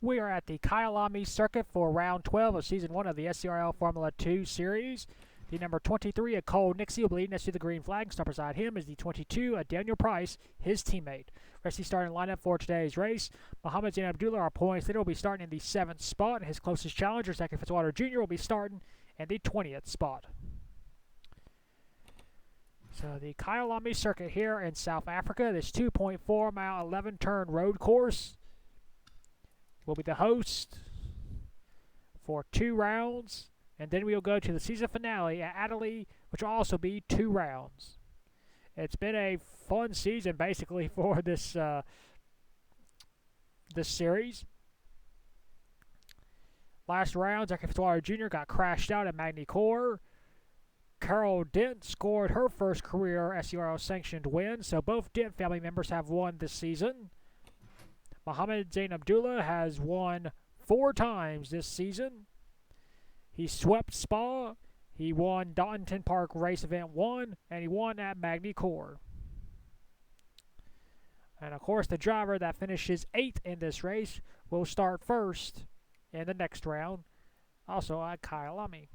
We are at the Kyalami circuit for round 12 of season 1 of the SCRL Formula 2 series. The number 23, a Cole Nixie, will be leading us to the green flag. Start beside him is the 22, a Daniel Price, his teammate. Rest of the starting lineup for today's race. Mohammed Zain Abdullah, our points leader, will be starting in the 7th spot. His closest challenger, Zachary Fitzwater Jr., will be starting in the 20th spot. So the Kyalami circuit here in South Africa, this 2.4 mile 11 turn road course, will be the host for 2 rounds, and then we'll go to the season finale at Adelaide, which will also be 2 rounds. It's been a fun season basically for this this series. Last round, Zachary Fitzwater Jr. got crashed out at Magny Core. Carol Dent scored her first career SCRL sanctioned win, so both Dent family members have won this season. Mohammed Zain Abdullah has won 4 times this season. He swept Spa, he won Donington Park Race Event 1, and he won at Magny Core. And of course, the driver that finishes 8th in this race will start first in the next round, also at Kyalami.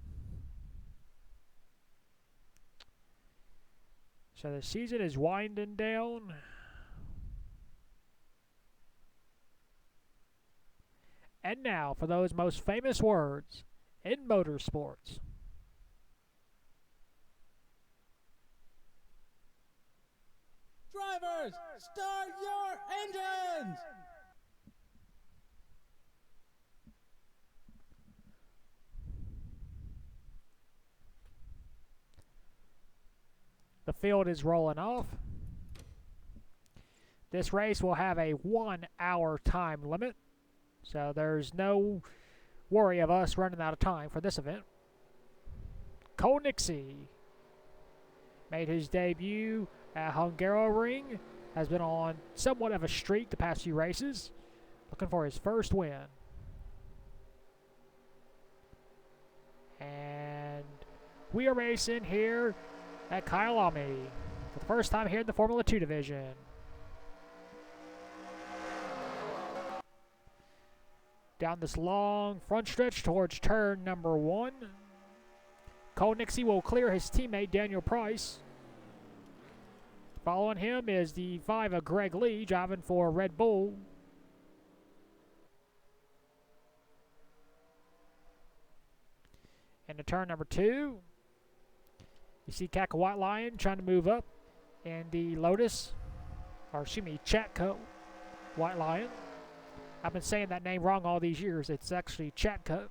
So the season is winding down. And now for those most famous words in motorsports. Drivers, start your engines! The field is rolling off. This race will have a 1-hour time limit, so there's no worry of us running out of time for this event. Cole Nixie made his debut at Hungaroring, has been on somewhat of a streak the past few races, looking for his first win. And we are racing here at Kyalami for the first time here in the Formula 2 division. Down this long front stretch towards turn number 1. Cole Nixie will clear his teammate Daniel Price. Following him is the 5 of Greg Lee driving for Red Bull. Into turn number 2. You see Kaka White Lion trying to move up in the Lotus, or excuse me, Chatco White Lion. I've been saying that name wrong all these years. It's actually Chatco.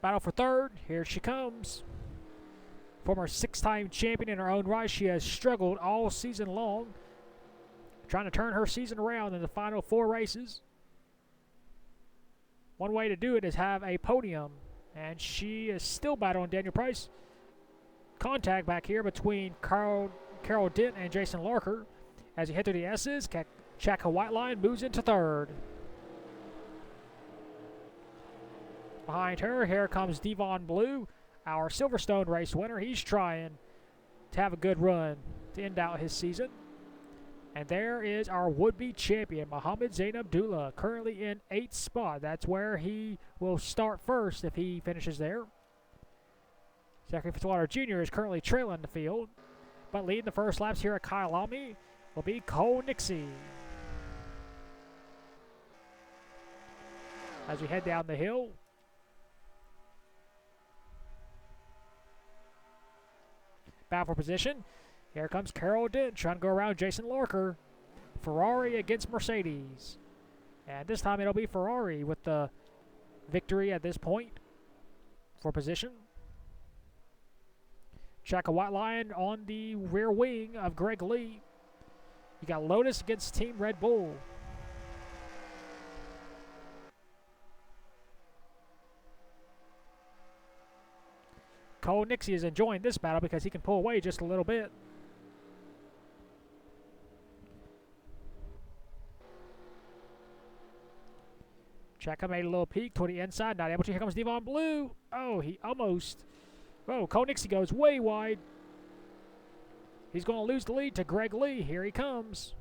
Battle for third. Here she comes. Former 6-time champion in her own right. She has struggled all season long, trying to turn her season around in the final 4 races. One way to do it is have a podium, and she is still battling Daniel Price. Contact back here between Carol Dent and Jason Larker. As you head through the S's, Chaka Whiteline moves into 3rd. Behind her, here comes Devon Blue, our Silverstone race winner. He's trying to have a good run to end out his season. And there is our would-be champion, Mohammed Zain Abdullah, currently in 8th spot. That's where he will start first if he finishes there. Zachary Fitzwater Jr. is currently trailing the field, but leading the first laps here at Kyalami will be Cole Nixie. As we head down the hill, battle for position. Here comes Carol Dent trying to go around Jason Larker. Ferrari against Mercedes. And this time it'll be Ferrari with the victory at this point for position. Chaka White Lion on the rear wing of Greg Lee. You got Lotus against Team Red Bull. Cole Nixie is enjoying this battle because he can pull away just a little bit. Chaka made a little peek toward the inside, not able to. Here comes Devon Blue. Oh, he almost. Oh, Cole Nixie goes way wide. He's going to lose the lead to Greg Lee. Here he comes.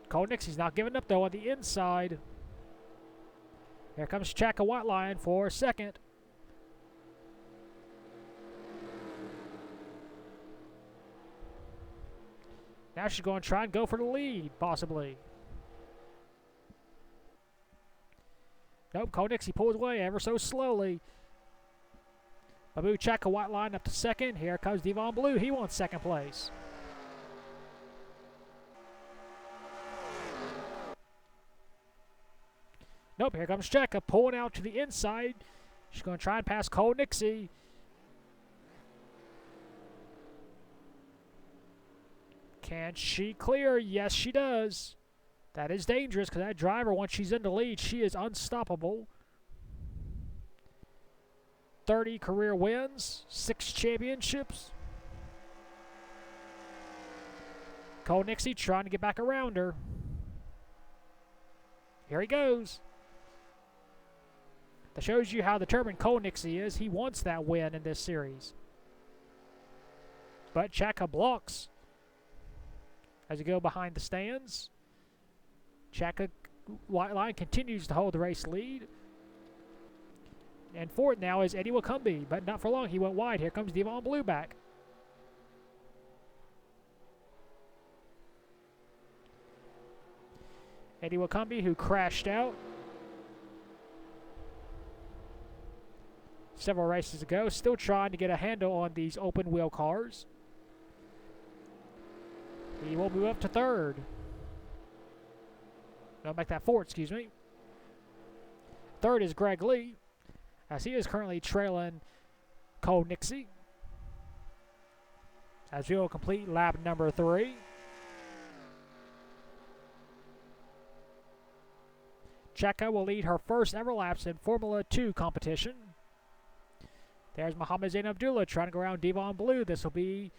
Cole Nixie's not giving up, though, on the inside. Here comes Chaka Whiteline for second. Now she's going to try and go for the lead, possibly. Nope, Cole Nixie pulls away ever so slowly. Babu Chaka Whiteline up to second. Here comes Devon Blue. He wants second place. Nope, here comes Chaka pulling out to the inside. She's going to try and pass Cole Nixie. Can she clear? Yes, she does. That is dangerous because that driver, once she's in the lead, she is unstoppable. 30 career wins, 6 championships. Cole Nixie trying to get back around her. Here he goes. That shows you how determined Cole Nixie is. He wants that win in this series. But Chaka blocks as you go behind the stands. Chaka Whiteline continues to hold the race lead. And fourth now is Eddie Wakumbi, but not for long. He went wide. Here comes Devon Blue back. Eddie Wakumbi, who crashed out several races ago, still trying to get a handle on these open wheel cars. He will move up to third. No, make that fourth, excuse me. Third is Greg Lee, as he is currently trailing Cole Nixie. As we will complete lap number 3. Chaka will lead her first ever laps in Formula 2 competition. There's Mohammed Zain Abdullah trying to go around Devon Blue. This will be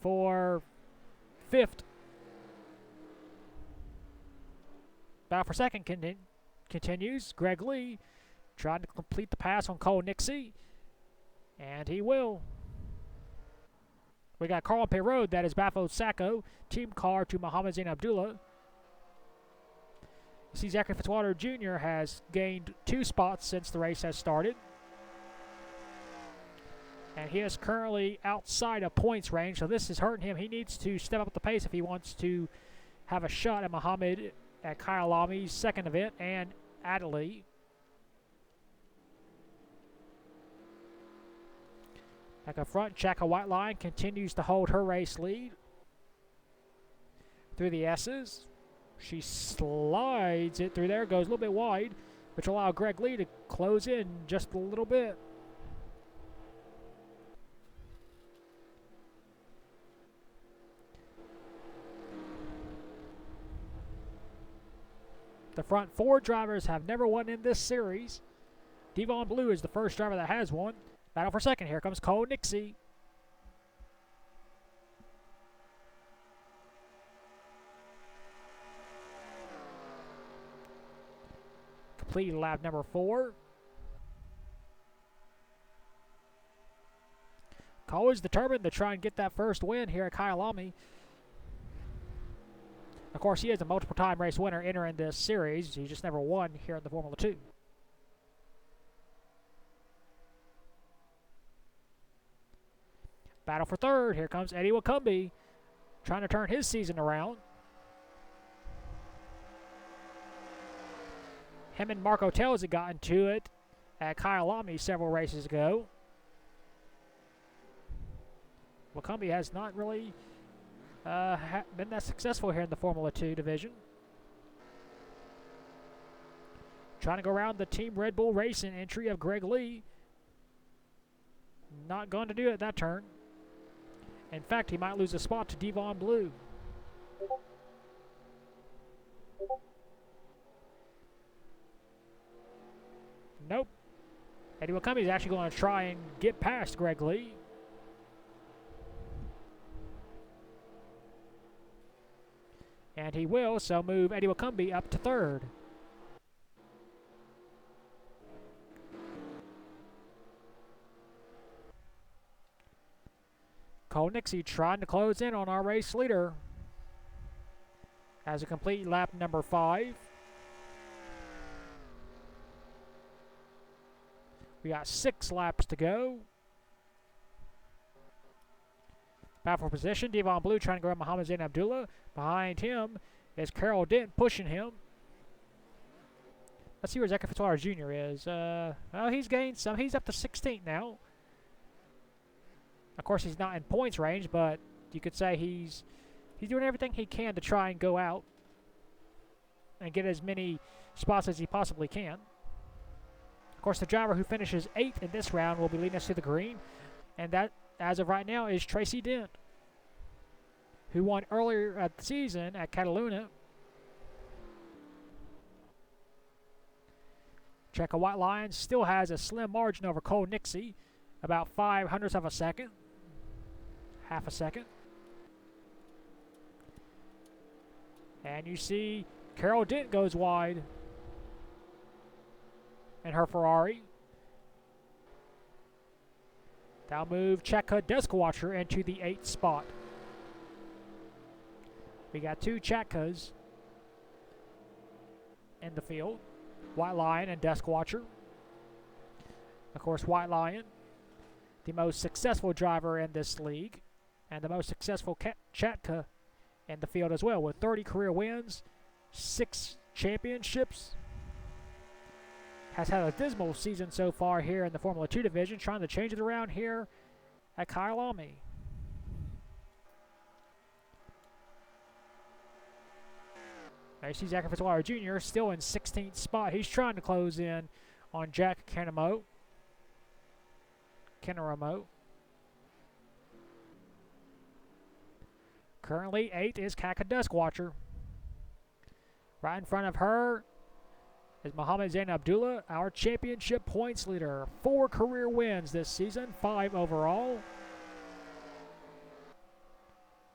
for 5th. Battle for second continues. Greg Lee trying to complete the pass on Cole Nixie. And he will. We got Carl Perrault, that is Bafo Sacco, team car to Mohammed Zain Abdullah. You see Zachary Fitzwater Jr. has gained 2 spots since the race has started. And he is currently outside of points range, so this is hurting him. He needs to step up the pace if he wants to have a shot at Muhammad at Kyalami's second event and Adelaide. Back up front, Chaka Whiteline continues to hold her race lead through the S's. She slides it through there, goes a little bit wide, which will allow Greg Lee to close in just a little bit. The front 4 drivers have never won in this series. Devon Blue is the first driver that has won. Battle for second. Here comes Cole Nixie. Completed lap number 4. Cole is determined to try and get that first win here at Kyalami. Of course, he is a multiple-time race winner entering this series. He just never won here in the Formula 2. Battle for third. Here comes Eddie Wakumbi, trying to turn his season around. Him and Marco Tellez had gotten to it at Kyalami several races ago. Wakumbi has not really been that successful here in the Formula 2 division. Trying to go around the Team Red Bull Racing entry of Greg Lee. Not going to do it that turn. In fact, he might lose a spot to Devon Blue. Nope. Eddie Wakumbi is actually going to try and get past Greg Lee. And he will, so move Eddie Wakumbi up to third. Cole Nixie trying to close in on our race leader. as a complete lap number 5. We got 6 laps to go. Battle for position. Devon Blue trying to grab Muhammad Zain Abdullah. Behind him is Carroll Dent pushing him. Let's see where Zachary Fitzwater Jr. is. Well, he's gained some. He's up to 16th now. Of course, he's not in points range, but you could say he's doing everything he can to try and go out and get as many spots as he possibly can. Of course, the driver who finishes 8th in this round will be leading us to the green, and that, as of right now, is Tracy Dent, who won earlier at the season at Cataluna. Checker White Lions still has a slim margin over Cole Nixie, about 0.05 of a second, half a second. And you see Carroll Dent goes wide in her Ferrari. That'll move Cheka Deskawatcher into the 8th spot. We got 2 Chekas in the field, White Lion and Deskawatcher. Of course, White Lion, the most successful driver in this league, and the most successful Chatka in the field as well, with 30 career wins, 6 championships. Has had a dismal season so far here in the Formula 2 division, trying to change it around here at Kyalami. Now you see Zachary Fitzwater Jr. still in 16th spot. He's trying to close in on Jack Kenneramo. Currently 8th is Kaka Duskwatcher. Right in front of her is Muhammad Zain Abdullah, our championship points leader. 4 career wins this season, 5 overall.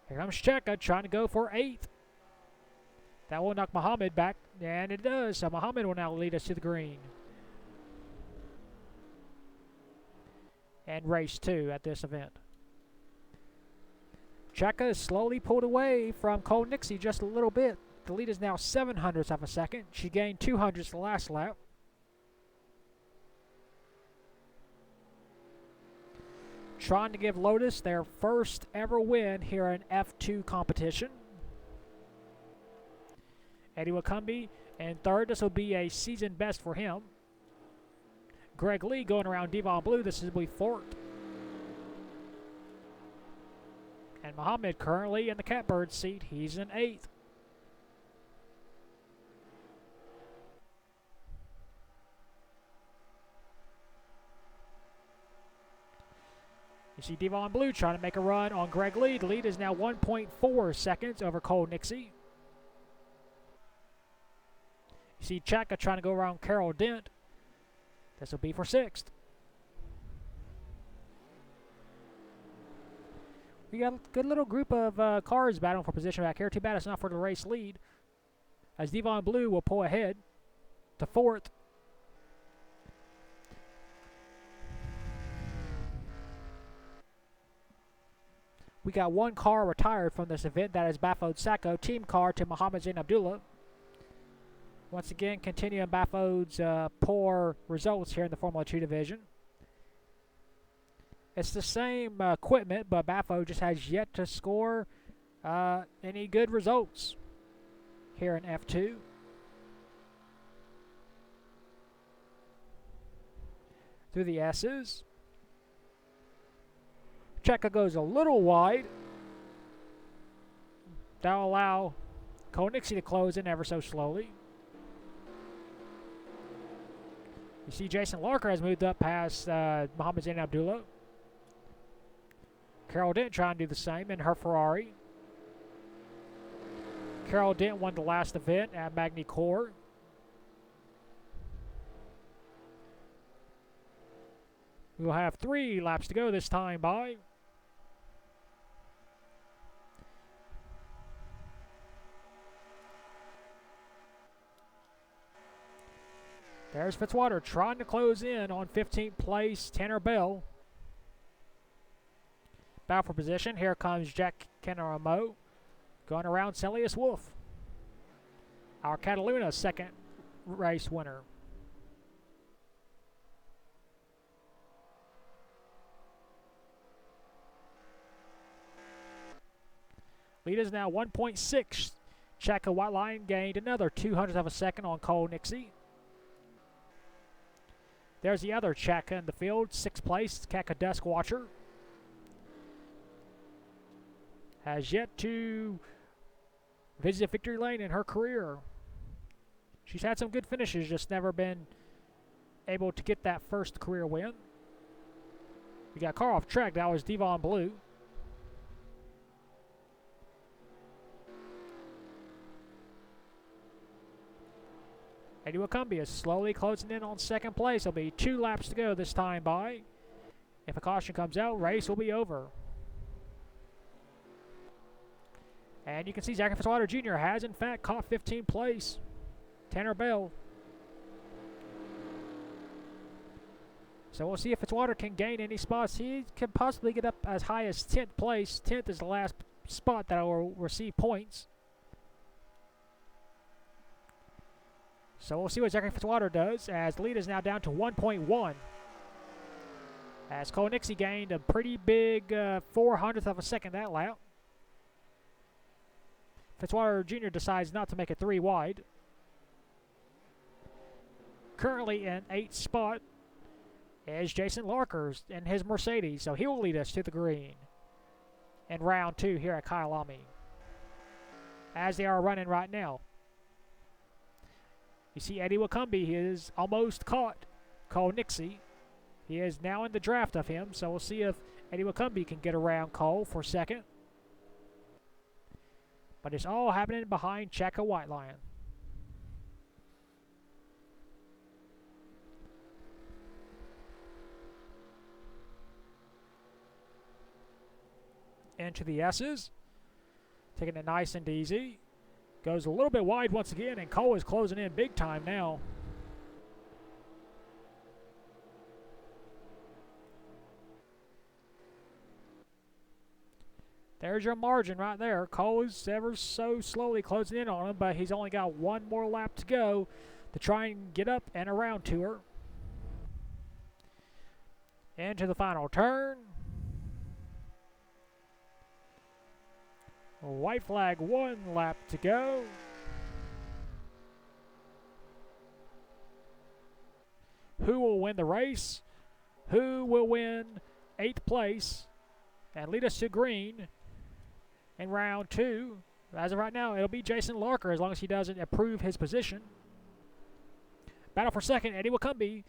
Here comes Cheka trying to go for 8th. That will knock Muhammad back, and it does. So Muhammad will now lead us to the green. And race 2 at this event. Cheka is slowly pulled away from Cole Nixie just a little bit. The lead is now 0.07 of a second. She gained 0.02 the last lap. Trying to give Lotus their first ever win here in F2 competition. Eddie Wakumbi in 3rd. This will be a season best for him. Greg Lee going around Devon Blue. This will be 4th. And Muhammad currently in the catbird seat. He's in 8th. You see Devon Blue trying to make a run on Greg Lee. The lead is now 1.4 seconds over Cole Nixie. You see Chaka trying to go around Carroll Dent. This will be for 6th. We got a good little group of cars battling for position back here. Too bad it's not for the race lead, as Devon Blue will pull ahead to 4th. We got 1 car retired from this event. That is Bafod Sacco, team car to Muhammad Zain Abdullah. Once again, continuing Bafod's poor results here in the Formula 2 division. It's the same equipment, but Bafod just has yet to score any good results here in F2. Through the S's. Cheka goes a little wide. That'll allow Cole Nixie to close in ever so slowly. You see Jason Larker has moved up past Muhammad Zain Abdullah. Carroll Dent trying to do the same in her Ferrari. Carroll Dent won the last event at Magny Cours. We will have 3 laps to go this time by. There's Fitzwater trying to close in on 15th place, Tanner Bell. Battle for position. Here comes Jack Kenneramo going around Celius Wolf. our Cataluna second race winner. Lead is now 1.6. Chaka White Lion gained another 200th of a second on Cole Nixie. There's the other Chaka in the field, 6th place, Kaka Dusk Watcher. Has yet to visit victory lane in her career. She's had some good finishes, just never been able to get that first career win. We got car off track, that was Devon Blue. Eddie Wakumbi is slowly closing in on second place. There'll be 2 laps to go this time by. If a caution comes out, race will be over. And you can see Zachary Fitzwater Jr. has, in fact, caught 15th place. Tanner Bell. So we'll see if Fitzwater can gain any spots. He can possibly get up as high as 10th place. 10th is the last spot that will receive points. So we'll see what Zachary Fitzwater does, as the lead is now down to 1.1. As Cole Nixie gained a pretty big 400th of a second that lap. Fitzwater Jr. decides not to make it 3 wide. Currently in 8th spot is Jason Larkers in his Mercedes, so he will lead us to the green in round 2 here at Kyalami, as they are running right now. You see Eddie Wakumbi, he is almost caught Cole Nixie. He is now in the draft of him, so we'll see if Eddie Wakumbi can get around Cole for second. But it's all happening behind Chaka White Lion. Into the S's. Taking it nice and easy. Goes a little bit wide once again, and Cole is closing in big time now. There's your margin right there. Cole is ever so slowly closing in on him, but he's only got 1 more lap to go to try and get up and around to her. Into the final turn. White flag, 1 lap to go. Who will win the race? Who will win 8th place and lead us to green in round 2? As of right now, it'll be Jason Larker, as long as he doesn't improve his position. Battle for second, Eddie Wakumbi.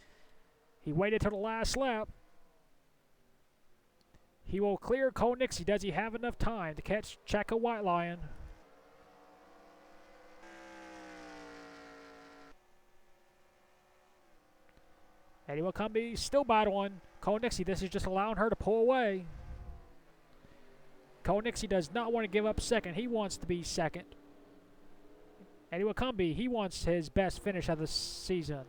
He waited till the last lap. He will clear Cole Nixie. Does he have enough time to catch Chaka White Lion? Eddie Wakumbi still battling Cole Nixie. This is just allowing her to pull away. Cole Nixie does not want to give up second. He wants to be second. Eddie Wakumbi, he wants his best finish of the season.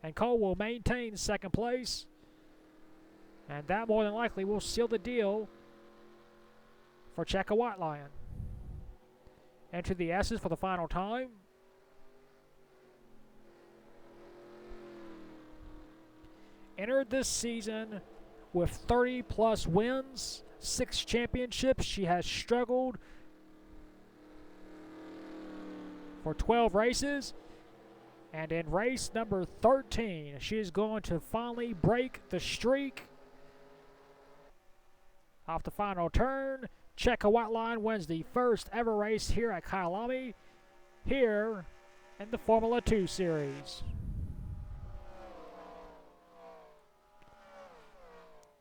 And Cole will maintain second place. And that more than likely will seal the deal for Chaka White Lion. Enter the S's for the final time. Entered this season with 30 plus wins, 6 championships. She has struggled for 12 races. And in race number 13, she is going to finally break the streak. Off the final turn, Chaka White Lion wins the first ever race here at Kyalami, here in the Formula 2 Series.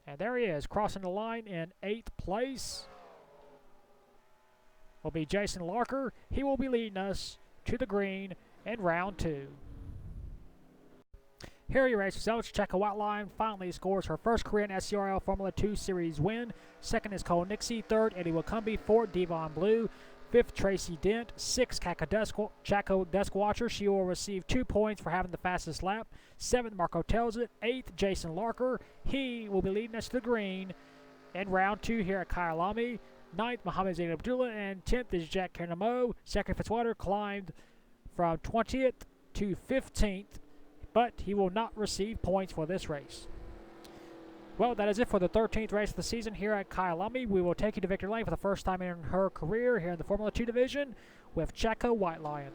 And there he is, crossing the line in 8th place. Will be Jason Larker. He will be leading us to the green in round 2. Here are your race results. Chaka White Lion finally scores her first Korean SCRL Formula 2 Series win. Second is Cole Nixie. Third, Eddie Wakumbi. Fourth, Devon Blue. Fifth, Tracy Dent. Sixth, Chaka Dusk Watcher. She will receive 2 points for having the fastest lap. Seventh, Marco Tells It. Eighth, Jason Larker. He will be leading us to the green in round 2 here at Kyalami. Ninth, Mohamed Zaid Abdullah. And 10th is Jack Kernamo. Zachary Fitzwater climbed from 20th to 15th, but he will not receive points for this race. Well, that is it for the 13th race of the season here at Kyalami. We will take you to victory lane for the first time in her career here in the Formula 2 division with Checo White Lion.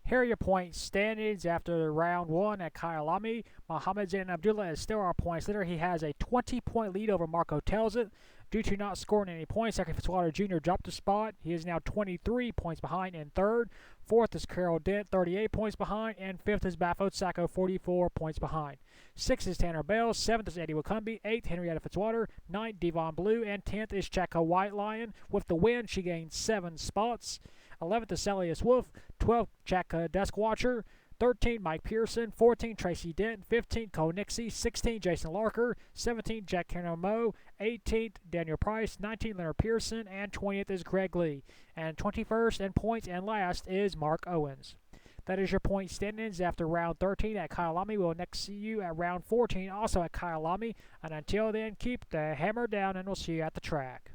Here are your point standings after round 1 at Kyalami. Mohammed Zain Abdullah is still our points leader. He has a 20-point lead over Marco Telzit. Due to not scoring any points, Zachary Fitzwater Jr. dropped a spot. He is now 23 points behind in third. Fourth is Carol Dent, 38 points behind. And fifth is Bafo Sacco, 44 points behind. Sixth is Tanner Bell. Seventh is Eddie Wakumbi. Eighth, Henrietta Fitzwater. Ninth, Devon Blue. And 10th is Checo White Lion. With the win, she gained 7 spots. 11th is Celius Wolf. 12th, Jack Duskwatcher. 13, Mike Pearson. 14, Tracy Dent. 15, Cole Nixie. 16, Jason Larker. 17, Jack Mo. 18th, Daniel Price. 19, Leonard Pearson. And 20th is Greg Lee. And 21st in points and last is Mark Owens. That is your point standings after round 13 at Kyalami. We'll next see you at round 14 also at Kyalami. And until then, keep the hammer down and we'll see you at the track.